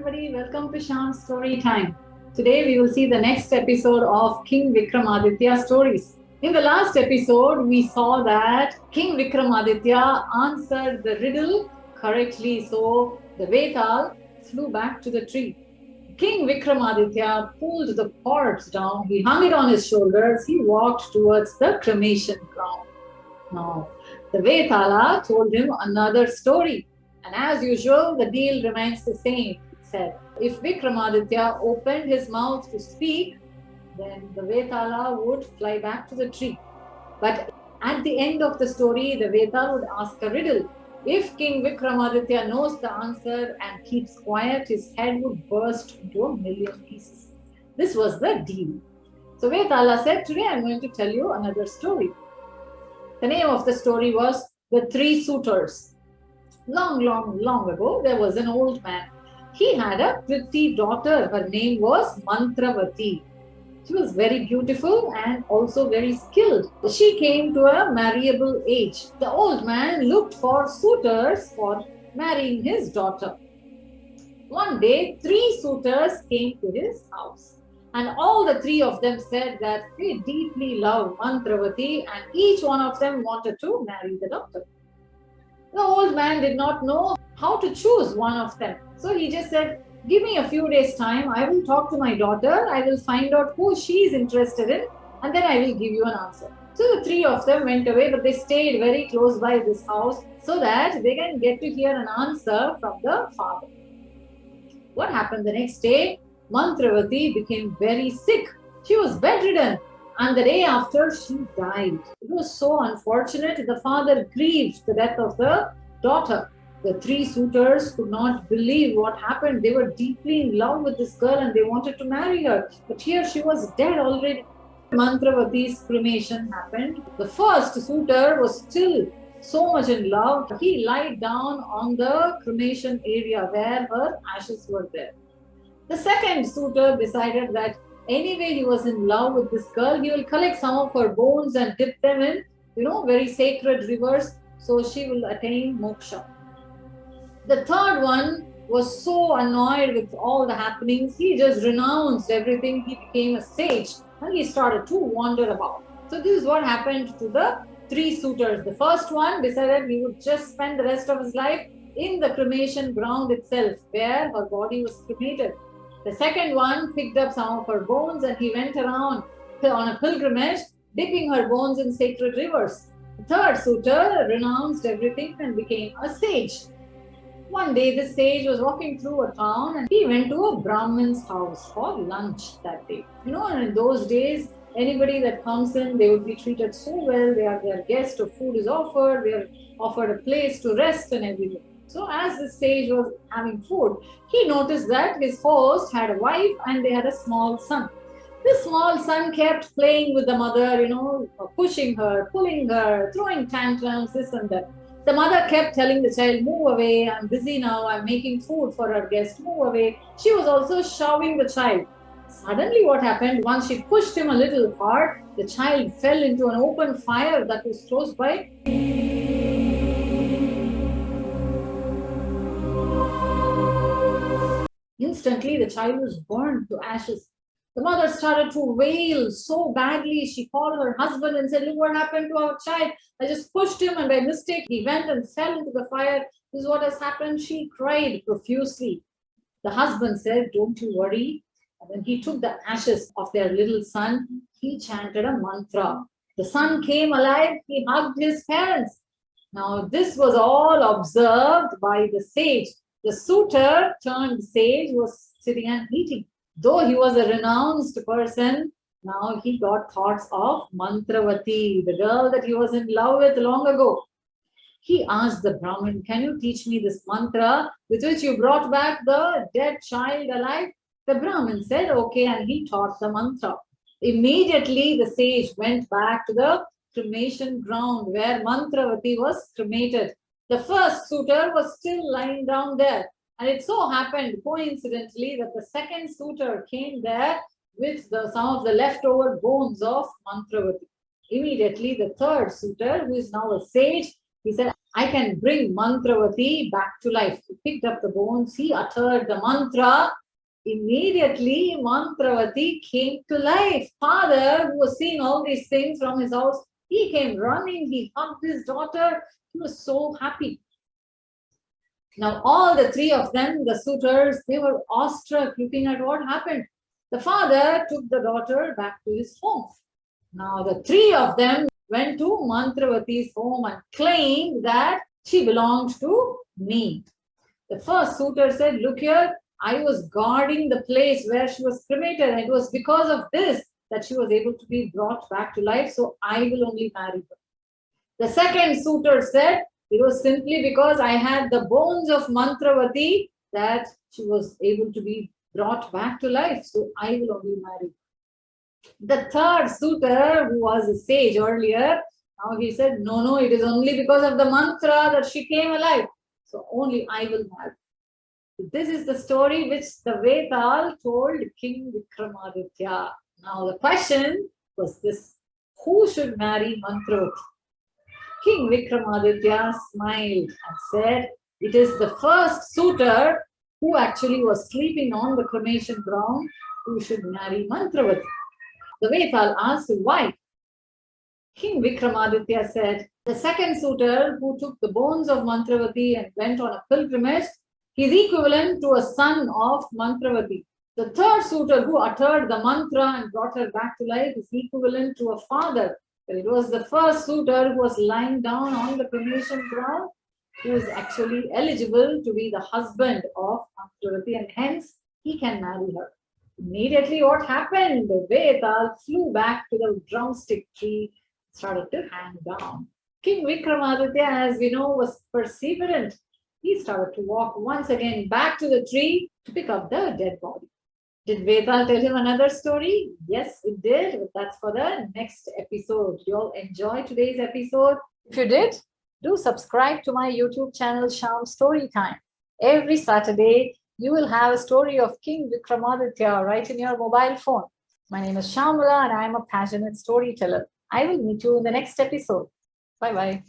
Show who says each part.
Speaker 1: everybody, welcome to Shyam's Storytime. Today we will see the next episode of King Vikramaditya stories. In the last episode, we saw that King Vikramaditya answered the riddle correctly, so the vetal flew back to the tree. King Vikramaditya pulled the corpse down, he hung it on his shoulders, he walked towards the cremation ground. Now, the Vetala told him another story. And as usual, the deal remains the same. It said, if Vikramaditya opened his mouth to speak, then the Vetala would fly back to the tree. But at the end of the story, the Vetal would ask a riddle. If King Vikramaditya knows the answer and keeps quiet, his head would burst into a million pieces. This was the deal. So Vetala said, today I'm going to tell you another story. The name of the story was The Three Suitors. Long ago, there was an old man. He had a pretty daughter. Her name was Mantravathi. She was very beautiful and also very skilled. She came to a marriable age. The old man looked for suitors for marrying his daughter. One day, 3 suitors came to his house. And all the 3 of them said that they deeply loved Mantravathi and each one of them wanted to marry the daughter. The old man did not know how to choose one of them. So he just said, give me a few days time. I will talk to my daughter. I will find out who she is interested in and then I will give you an answer. So the 3 of them went away, but they stayed very close by this house so that they can get to hear an answer from the father. What happened the next day? Mantravathi became very sick. She was bedridden. And the day after, she died. It was so unfortunate. The father grieved the death of the daughter. The 3 suitors could not believe what happened. They were deeply in love with this girl and they wanted to marry her. But here she was dead already. Mantravathi's cremation happened. The first suitor was still so much in love. He lied down on the cremation area where her ashes were there. The second suitor decided that anyway he was in love with this girl, he will collect some of her bones and dip them in, very sacred rivers, so she will attain moksha. The third one was so annoyed with all the happenings, he just renounced everything, he became a sage and he started to wander about. So this is what happened to the 3 suitors. The first one decided he would just spend the rest of his life in the cremation ground itself, where her body was cremated. The second one picked up some of her bones and he went around on a pilgrimage, dipping her bones in sacred rivers. The third suitor renounced everything and became a sage. One day, this sage was walking through a town and he went to a Brahmin's house for lunch that day. And in those days, anybody that comes in, they would be treated so well. They are their guest, or food is offered, they are offered a place to rest and everything. So as the sage was having food, he noticed that his host had a wife and they had a small son. This small son kept playing with the mother, pushing her, pulling her, throwing tantrums, this and that. The mother kept telling the child, move away, I'm busy now, I'm making food for her guest, move away. She was also shoving the child. Suddenly what happened, once she pushed him a little hard, the child fell into an open fire that was close by. Instantly, the child was burned to ashes. The mother started to wail so badly. She called her husband and said, look what happened to our child. I just pushed him and by mistake, he went and fell into the fire. This is what has happened. She cried profusely. The husband said, don't you worry. And when he took the ashes of their little son, he chanted a mantra. The son came alive. He hugged his parents. Now, this was all observed by the sage. The suitor turned sage was sitting and eating. Though he was a renounced person, now he got thoughts of Mantravathi, the girl that he was in love with long ago. He asked the Brahmin, can you teach me this mantra with which you brought back the dead child alive? The Brahmin said, okay, and he taught the mantra. Immediately, the sage went back to the cremation ground where Mantravathi was cremated. The first suitor was still lying down there. And it so happened, coincidentally, that the second suitor came there with some of the leftover bones of Mantravathi. Immediately, the third suitor, who is now a sage, he said, I can bring Mantravathi back to life. He picked up the bones, he uttered the mantra. Immediately, Mantravathi came to life. Father, who was seeing all these things from his house, he came running, he hugged his daughter. He was so happy. Now, all the three of them, the suitors, they were awestruck looking at what happened. The father took the daughter back to his home. Now, the three of them went to Mantravathi's home and claimed that she belonged to me. The first suitor said, look here, I was guarding the place where she was cremated, and it was because of this that she was able to be brought back to life, so I will only marry her. The second suitor said, it was simply because I had the bones of Mantravathi that she was able to be brought back to life, so I will only marry her. The third suitor, who was a sage earlier, now he said, no, it is only because of the mantra that she came alive, so only I will marry. This is the story which the Vetal told King Vikramaditya. Now the question was this: who should marry Mantravathi? King Vikramaditya smiled and said, it is the first suitor who actually was sleeping on the cremation ground who should marry Mantravathi. The Vetal asked why. King Vikramaditya said, the second suitor who took the bones of Mantravathi and went on a pilgrimage, he is equivalent to a son of Mantravathi. The third suitor who uttered the mantra and brought her back to life is equivalent to a father. But it was the first suitor who was lying down on the cremation ground who is actually eligible to be the husband of Mantravathi, and hence he can marry her. Immediately what happened? The Vetal flew back to the drumstick tree, started to hang down. King Vikramaditya, as we know, was perseverant. He started to walk once again back to the tree to pick up the dead body. Did Vetal tell him another story? Yes, it did. But that's for the next episode. You all enjoy today's episode? If you did, do subscribe to my YouTube channel, Storytime. Every Saturday, you will have a story of King Vikramaditya right in your mobile phone. My name is Shyamala and I am a passionate storyteller. I will meet you in the next episode. Bye-bye.